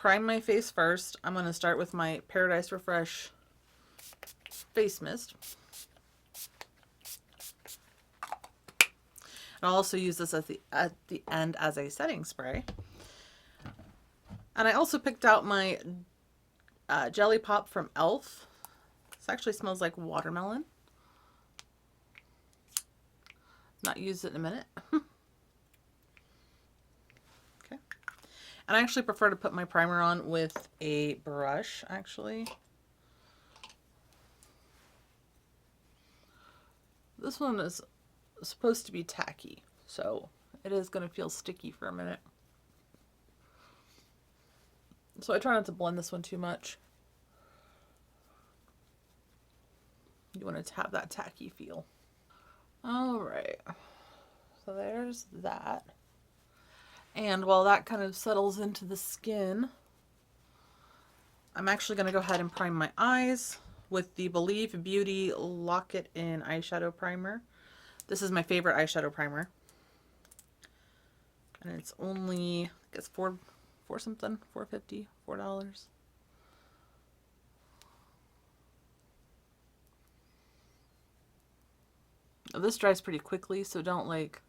prime my face first. I'm going to start with my Paradise Refresh face mist. I'll also use this at the end as a setting spray. And I also picked out my Jelly Pop from e.l.f. This actually smells like watermelon. Not used it in a minute. Okay. And I actually prefer to put my primer on with a brush, actually. This one is supposed to be tacky, so it is going to feel sticky for a minute. So I try not to blend this one too much. You want it to have that tacky feel. All right, so there's that. And while that kind of settles into the skin, I'm actually going to go ahead and prime my eyes with the Believe Beauty Lock It In eyeshadow primer. This is my favorite eyeshadow primer. And it's only, I guess, $4 something, $4.50, $4. This dries pretty quickly, so don't like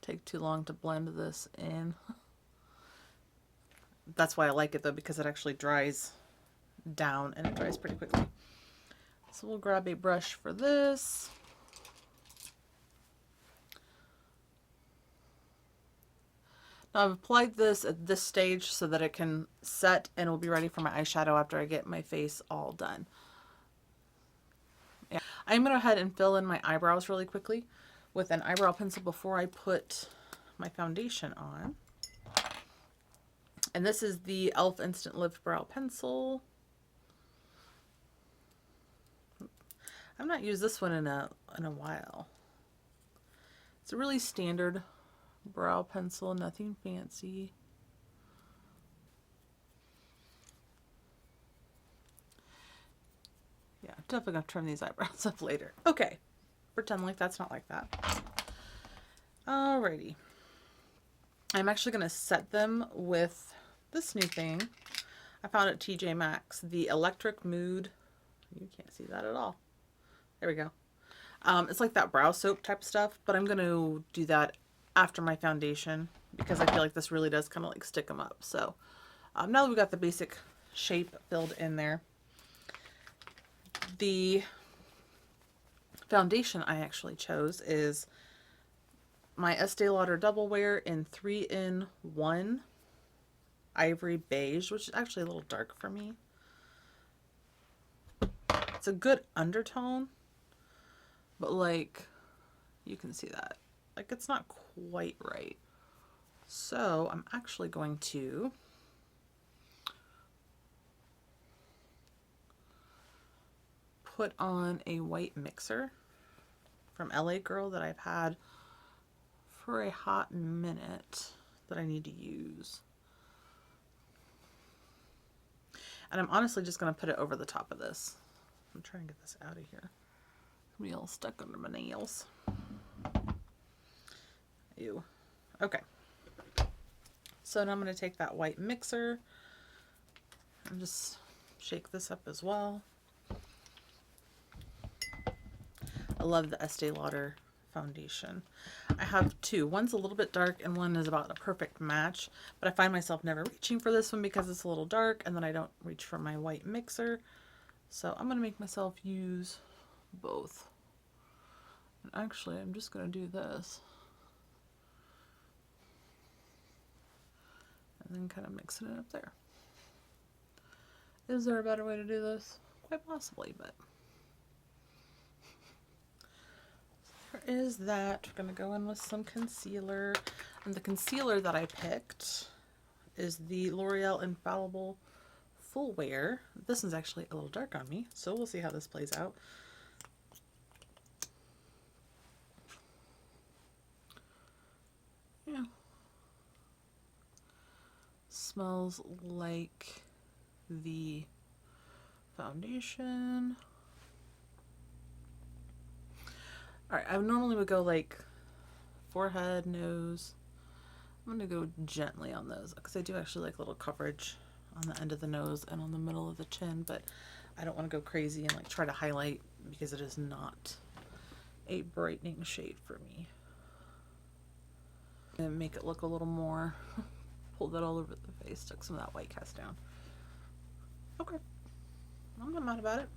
take too long to blend this in. That's why I like it though, because it actually dries down and it dries pretty quickly. So we'll grab a brush for this. Now I've applied this at this stage so that it can set and it will be ready for my eyeshadow after I get my face all done. Yeah. I'm going to go ahead and fill in my eyebrows really quickly with an eyebrow pencil before I put my foundation on. And this is the e.l.f. Instant Lift Brow Pencil. I've not used this one in a while. It's a really standard brow pencil, nothing fancy. Yeah, definitely gonna trim these eyebrows up later. Okay, pretend like that's not like that. Alrighty. I'm actually gonna set them with this new thing I found at TJ Maxx, the Electric Mood. You can't see that at all. There we go. It's like that brow soap type of stuff, but I'm gonna do that after my foundation because I feel like this really does kind of like stick them up. So now that we got the basic shape filled in there, the foundation I actually chose is my Estee Lauder Double Wear in 3-in-1 Ivory Beige, which is actually a little dark for me. It's a good undertone, but like you can see that like it's not quite right. So I'm actually going to put on a white mixer from LA Girl that I've had for a hot minute that I need to use. And I'm honestly just going to put it over the top of this. I'm trying to get this out of here. I'm all stuck under my nails. Ew. Okay. So now I'm going to take that white mixer and just shake this up as well. I love the Estee Lauder foundation. I have two. One's a little bit dark and one is about a perfect match, but I find myself never reaching for this one because it's a little dark and then I don't reach for my white mixer. So I'm going to make myself use both. And actually, I'm just going to do this. And then kind of mixing it up there. Is there a better way to do this? Quite possibly, but there is that. We're going to go in with some concealer. And the concealer that I picked is the L'Oreal Infallible Full Wear. This is actually a little dark on me, so we'll see how this plays out. Yeah. Smells like the foundation. Alright, I normally would go like forehead, nose, I'm going to go gently on those because I do actually like a little coverage on the end of the nose and on the middle of the chin, but I don't want to go crazy and like try to highlight because it is not a brightening shade for me. And make it look a little more, pull that all over the face, took some of that white cast down. Okay, I'm not mad about it.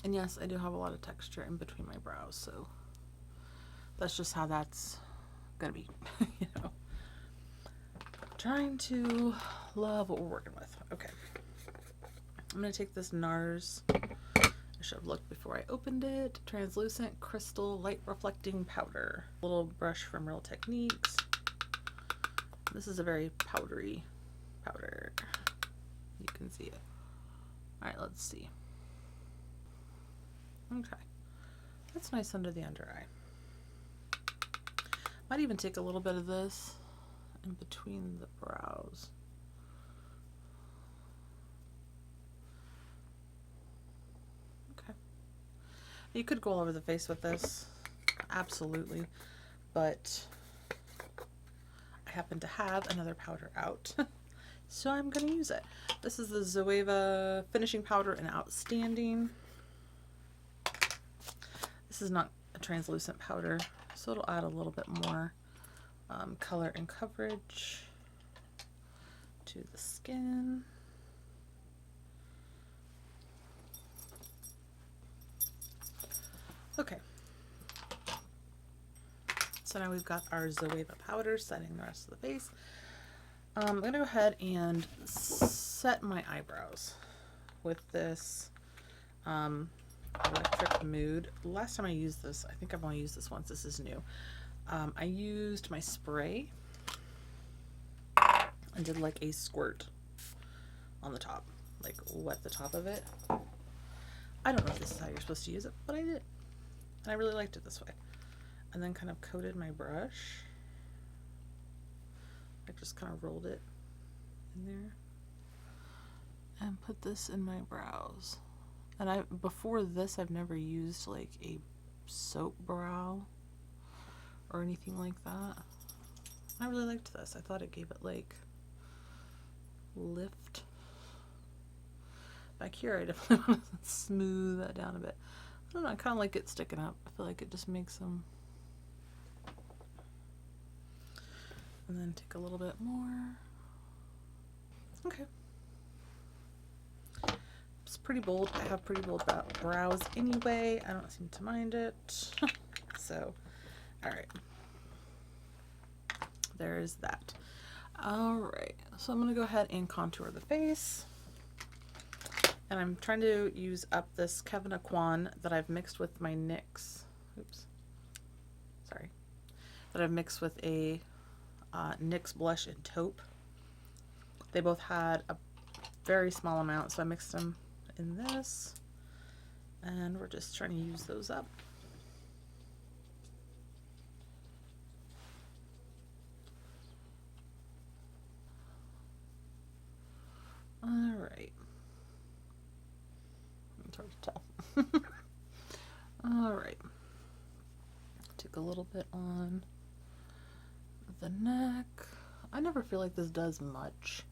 And yes, I do have a lot of texture in between my brows, so that's just how that's gonna be, you know. Trying to love what we're working with. Okay, I'm gonna take this NARS, I should have looked before I opened it, translucent crystal light reflecting powder. Little brush from Real Techniques. This is a very powdery powder. You can see it. All right, let's see. Okay, that's nice under the under eye. Might even take a little bit of this in between the brows. Okay. You could go all over the face with this, absolutely, but I happen to have another powder out, so I'm going to use it. This is the Zoeva Finishing Powder in Outstanding. This is not a translucent powder, so it'll add a little bit more color and coverage to the skin. Okay, so now we've got our Zoeva powder setting the rest of the face. I'm going to go ahead and set my eyebrows with this Electric Mood. Last time I used this, I think I've only used this once. This is new. I used my spray and did like a squirt on the top, like wet the top of it. I don't know if this is how you're supposed to use it, but I did. And I really liked it this way. And then kind of coated my brush. I just kind of rolled it in there and put this in my brows. And before this, I've never used like a soap brow or anything like that. I really liked this. I thought it gave it like lift. Back here, I definitely want to smooth that down a bit. I don't know, I kind of like it sticking up. I feel like it just makes them. And then take a little bit more. Okay. It's pretty bold. I have pretty bold brows anyway. I don't seem to mind it. So, all right. There is that. All right. So I'm going to go ahead and contour the face. And I'm trying to use up this Kevin Aquan that I've mixed with my NYX. Oops. Sorry. That I've mixed with a NYX blush in taupe. They both had a very small amount, so I mixed them in this, and we're just trying to use those up. All right. It's hard to tell. All right. Take a little bit on the neck. I never feel like this does much.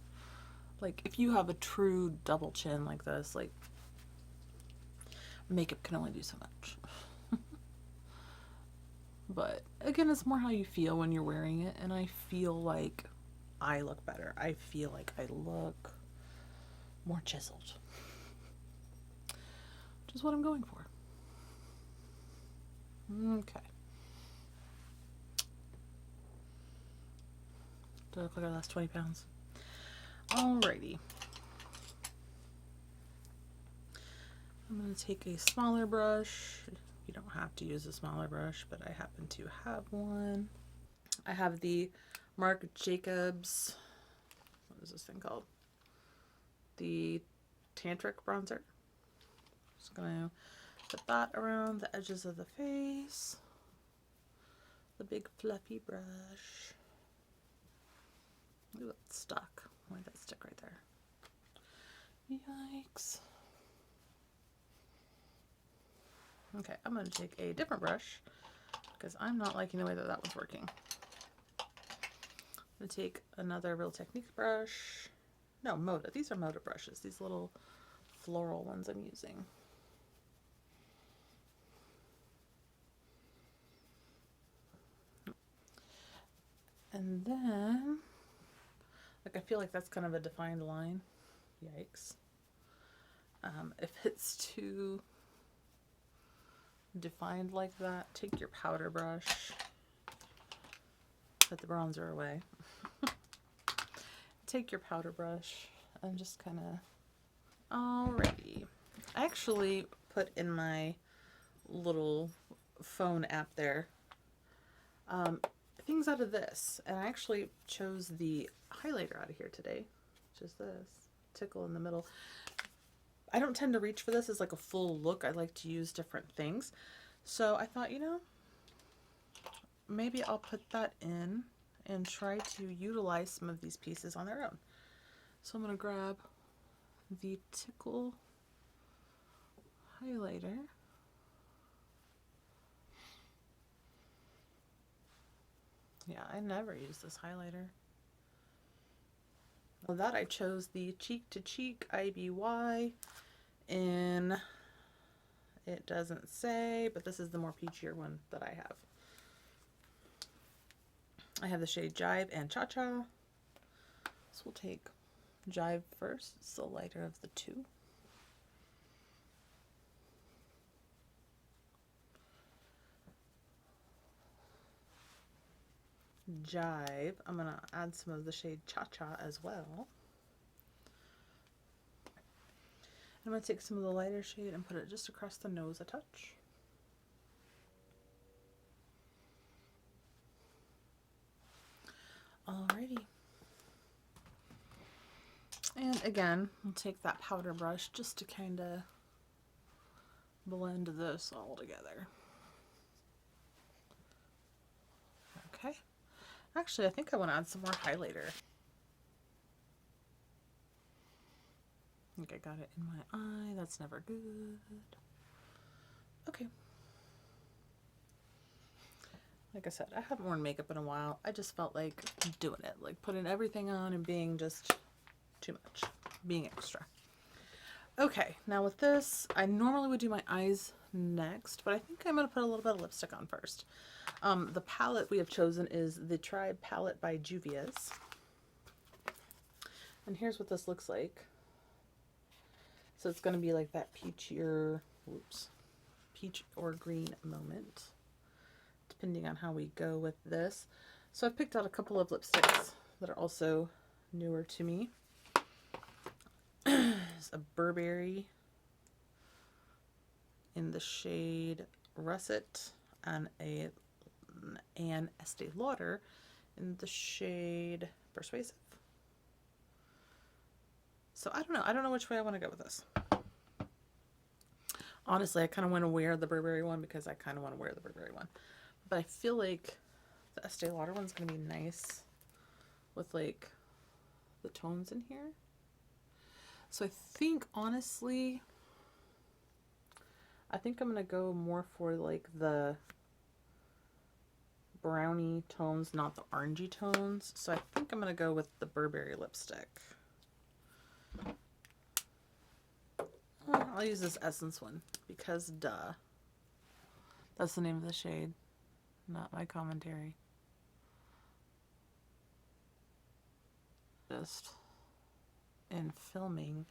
Like, if you have a true double chin like this, like, makeup can only do so much. But, again, it's more how you feel when you're wearing it, and I feel like I look better. I feel like I look more chiseled. Which is what I'm going for. Okay. Do I look like I lost 20 pounds? Alrighty. I'm going to take a smaller brush. You don't have to use a smaller brush, but I happen to have one. I have the Marc Jacobs, what is this thing called? The Tantric Bronzer. Just going to put that around the edges of the face. The big fluffy brush. Ooh, it's stuck. Why did that stick right there? Yikes. Okay, I'm going to take a different brush because I'm not liking the way that that was working. I'm going to take another Real Technique brush. No, Moda. These are Moda brushes. These little floral ones I'm using. And then, like, I feel like that's kind of a defined line. Yikes. If it's too defined like that, take your powder brush, put the bronzer away. Take your powder brush and just kind of, alrighty. I actually put in my little phone app there things out of this, and I actually chose the highlighter out of here today, which is this tickle in the middle. I don't tend to reach for this as like a full look. I like to use different things, so I thought, you know, maybe I'll put that in and try to utilize some of these pieces on their own. So I'm going to grab the tickle highlighter. Yeah, I never use this highlighter. Well, that I chose the Cheek to Cheek IBY in, it doesn't say, but this is the more peachier one that I have. I have the shade Jive and Cha Cha. So we'll take Jive first. It's the lighter of the two. Jive, I'm going to add some of the shade Cha Cha as well. I'm going to take some of the lighter shade and put it just across the nose a touch. Alrighty. And again, we'll take that powder brush just to kind of blend this all together. Okay. Actually, I think I want to add some more highlighter. I think I got it in my eye. That's never good. Okay. Like I said, I haven't worn makeup in a while. I just felt like doing it, like putting everything on and being just too much, being extra. Okay, now with this, I normally would do my eyes next, but I think I'm going to put a little bit of lipstick on first. The palette we have chosen is the Tribe palette by Juvia'S. And here's what this looks like. So it's going to be like that peach or green moment, depending on how we go with this. So I've picked out a couple of lipsticks that are also newer to me. There's a Burberry in the shade Russet and an Estee Lauder in the shade Persuasive. So I don't know which way I want to go with this. Honestly, I kind of want to wear the Burberry one because I kind of want to wear the Burberry one. But I feel like the Estee Lauder one's going to be nice with like the tones in here. So I think, honestly, I think I'm going to go more for like the brownie tones, not the orangey tones. So I think I'm going to go with the Burberry lipstick. I'll use this Essence one because duh. That's the name of the shade, not my commentary. Just in filming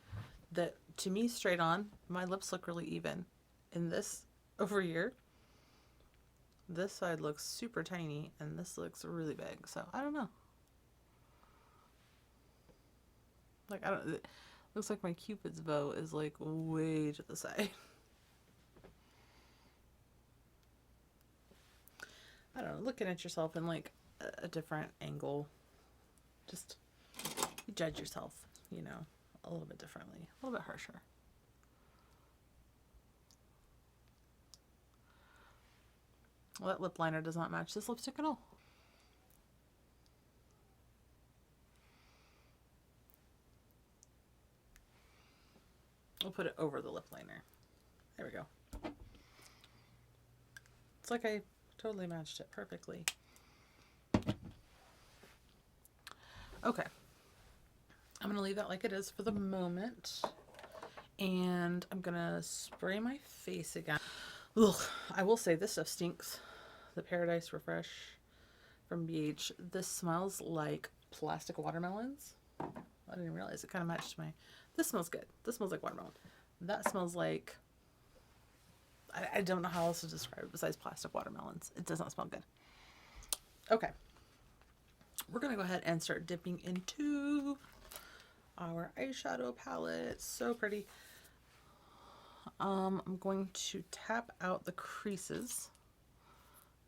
that, to me, straight on, my lips look really even. In this over here, this side looks super tiny and this looks really big. So I don't know. Like, it looks like my Cupid's bow is like way to the side. I don't know, looking at yourself in like a different angle, just you judge yourself, you know, a little bit differently, a little bit harsher. Well, that lip liner does not match this lipstick at all. We'll put it over the lip liner. There we go. It's like I totally matched it perfectly. Okay. I'm going to leave that like it is for the moment. And I'm going to spray my face again. Ugh, I will say this stuff stinks. The Paradise Refresh from BH. This smells like plastic watermelons. I didn't realize it kind of matched my... This smells good. This smells like watermelon. That smells like... I don't know how else to describe it besides plastic watermelons. It does not smell good. Okay. We're going to go ahead and start dipping into our eyeshadow palette. So pretty. I'm going to tap out the creases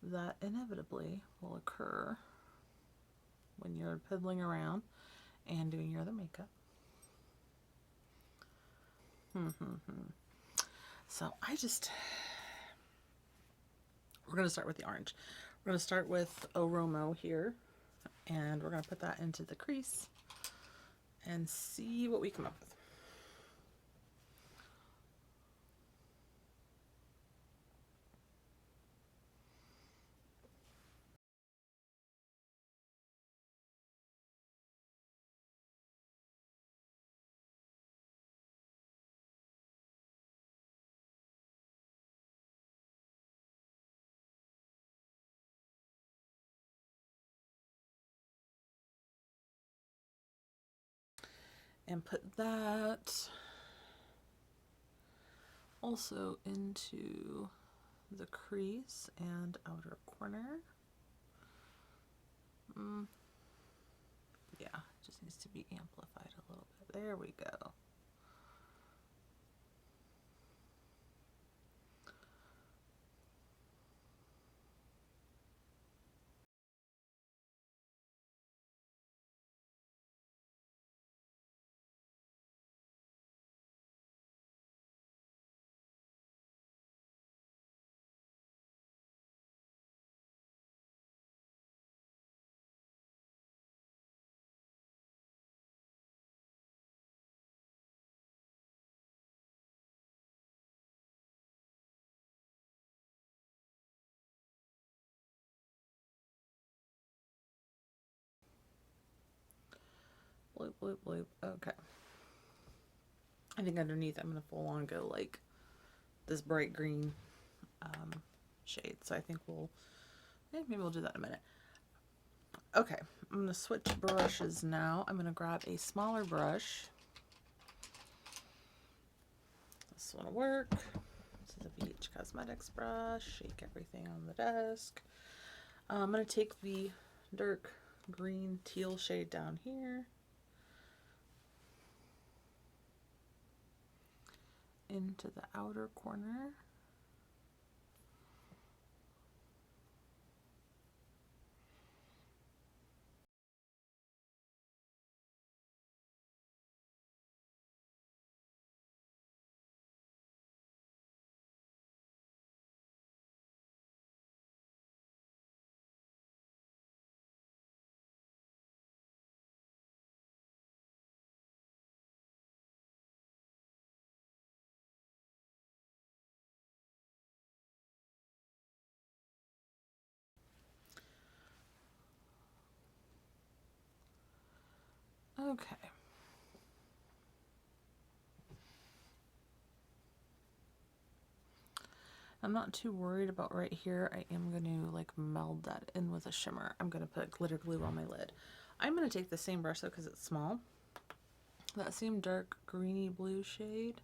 that inevitably will occur when you're piddling around and doing your other makeup. So we're going to start with the orange. We're going to start with Oromo here, and we're going to put that into the crease and see what we come up with. And put that also into the crease and outer corner. Yeah, it just needs to be amplified a little bit. There we go. Bloop, bloop, bloop. Okay. I think underneath I'm going to full on go like this bright green shade. So I think maybe we'll do that in a minute. Okay, I'm going to switch brushes now. I'm going to grab a smaller brush. This one will work. This is a BH Cosmetics brush. Shake everything on the desk. I'm going to take the dark green teal shade down here into the outer corner. Okay. I'm not too worried about right here. I am going to like meld that in with a shimmer. I'm going to put glitter glue on my lid. I'm going to take the same brush though because it's small. That same dark greeny blue shade.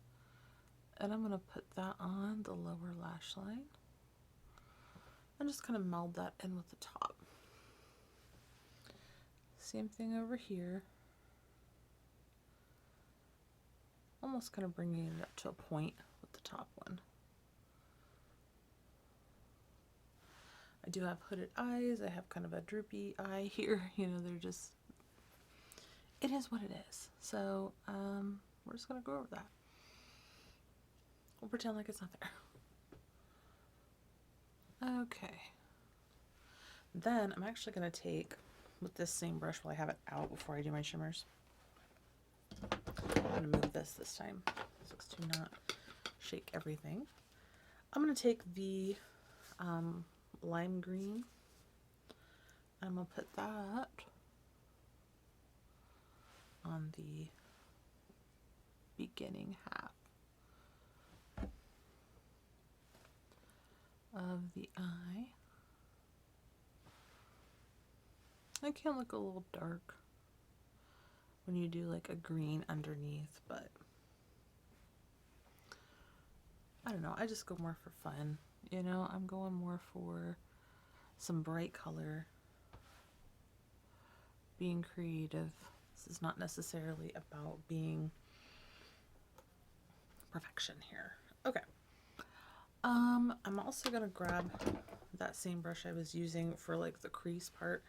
And I'm going to put that on the lower lash line. And just kind of meld that in with the top. Same thing over here. Almost kind of bringing it up to a point with the top one. I do have hooded eyes. I have kind of a droopy eye here. You know, they're just, it is what it is. So we're just going to go over that. We'll pretend like it's not there. Okay. Then I'm actually going to take, with this same brush while I have it out before I do my shimmers. I'm going to move this time so as to not shake everything. I'm going to take the lime green. I'm going to put that on the beginning half of the eye. I can look a little dark when you do like a green underneath, but I don't know, I just go more for fun, you know. I'm going more for some bright color, being creative. This is not necessarily about being perfection here. Okay. I'm also gonna grab that same brush I was using for like the crease part,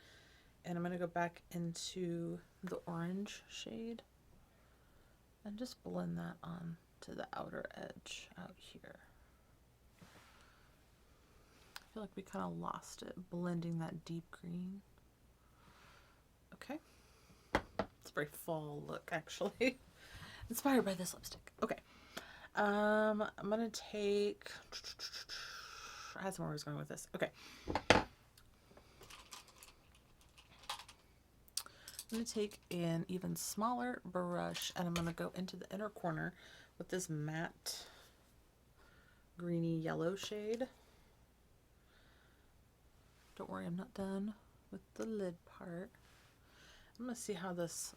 and I'm gonna go back into the orange shade and just blend that on to the outer edge out here. I feel like we kind of lost it blending that deep green. Okay. It's a very fall look, actually. Inspired by this lipstick. Okay. I'm gonna take, I had somewhere I was going with this. Okay. I'm gonna take an even smaller brush and I'm gonna go into the inner corner with this matte greeny yellow shade. Don't worry, I'm not done with the lid part. I'm gonna see how this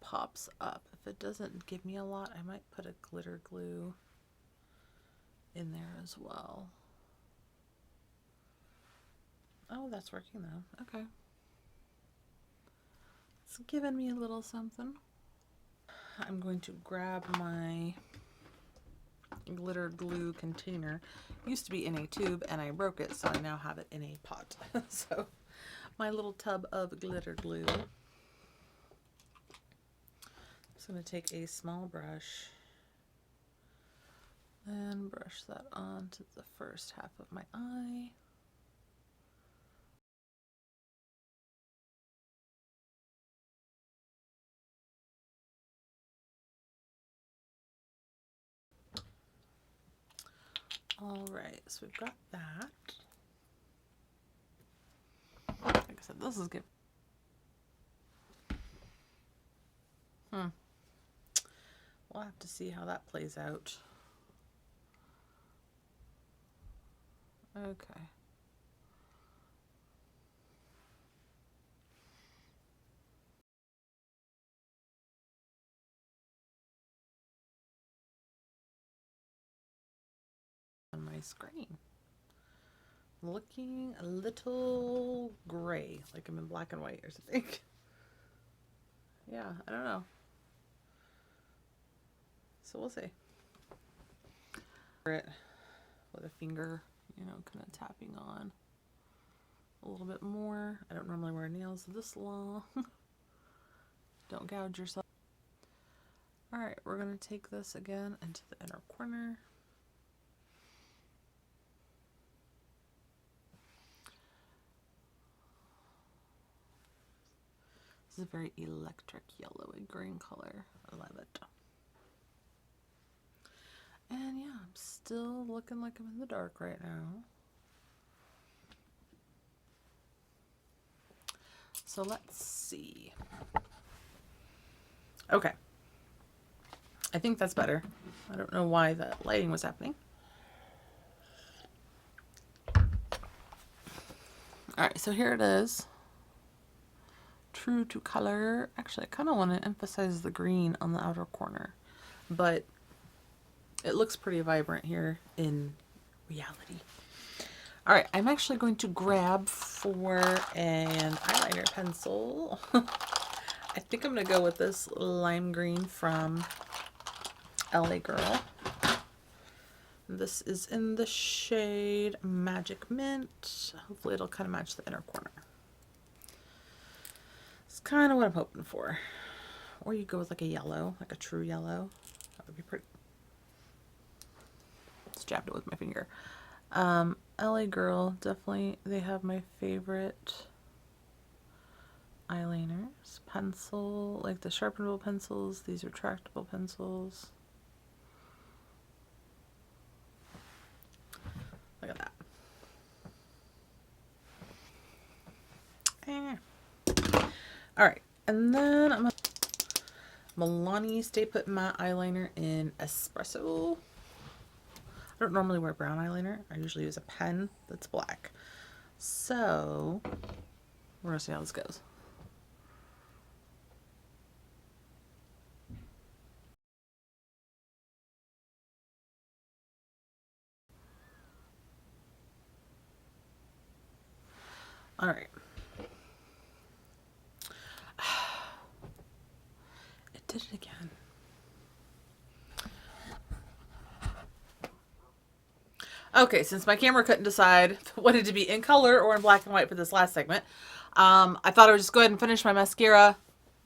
pops up. If it doesn't give me a lot, I might put a glitter glue in there as well. Oh, that's working though. Okay. It's giving me a little something. I'm going to grab my glitter glue container. It used to be in a tube and I broke it, so I now have it in a pot. So my little tub of glitter glue. I'm going to take a small brush and brush that onto the first half of my eye. All right, so we've got that. Like I said, this is good. We'll have to see how that plays out. Okay. On my screen. Looking a little gray, like I'm in black and white or something. Yeah, I don't know. So we'll see. It with a finger, you know, kind of tapping on a little bit more. I don't normally wear nails this long. Don't gouge yourself. All right, we're gonna take this again into the inner corner. This is a very electric yellowy green color. I love it. And yeah, I'm still looking like I'm in the dark right now. So let's see. Okay. I think that's better. I don't know why the lighting was happening. All right, so here it is. True to color. Actually, I kind of want to emphasize the green on the outer corner, but it looks pretty vibrant here in reality. All right, I'm actually going to grab for an eyeliner pencil. I think I'm going to go with this lime green from LA Girl. This is in the shade Magic Mint. Hopefully it'll kind of match the inner corner. It's kind of what I'm hoping for. Or you go with like a yellow, like a true yellow. That would be pretty. Just jabbed it with my finger. LA Girl, definitely, they have my favorite eyeliners. Pencil, like the sharpenable pencils. These are tractable pencils. Look at that. All right, and then I'm gonna Milani Stay Put Matte Eyeliner in Espresso. I don't normally wear brown eyeliner. I usually use a pen that's black. So, we're going to see how this goes. All right. It did it again. Okay, since my camera couldn't decide if it wanted to be in color or in black and white for this last segment, I thought I would just go ahead and finish my mascara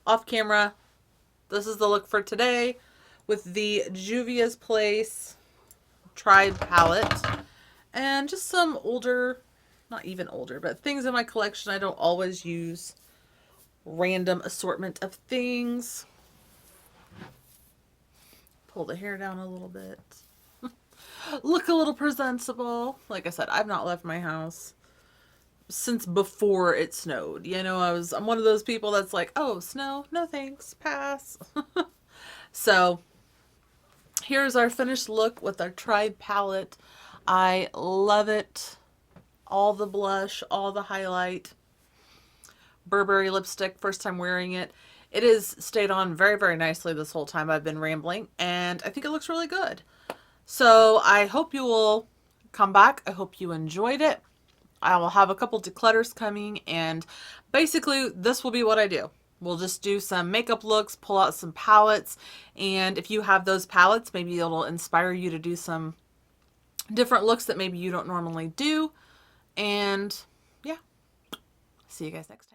off camera. This is the look for today with the Juvia'S Place Tried palette and just some older, not even older, but things in my collection I don't always use. Random assortment of things. Pull the hair down a little bit. Look a little presentable. Like I said, I've not left my house since before it snowed. You know, I'm one of those people that's like, oh, snow, no thanks, pass. So here's our finished look with our Tried palette. I love it. All the blush, all the highlight. Burberry lipstick, first time wearing it. It has stayed on very, very nicely this whole time I've been rambling, and I think it looks really good. So I hope you will come back. I hope you enjoyed it. I will have a couple declutters coming, and basically this will be what I do. We'll just do some makeup looks, pull out some palettes, and if you have those palettes, maybe it'll inspire you to do some different looks that maybe you don't normally do. And yeah, see you guys next time.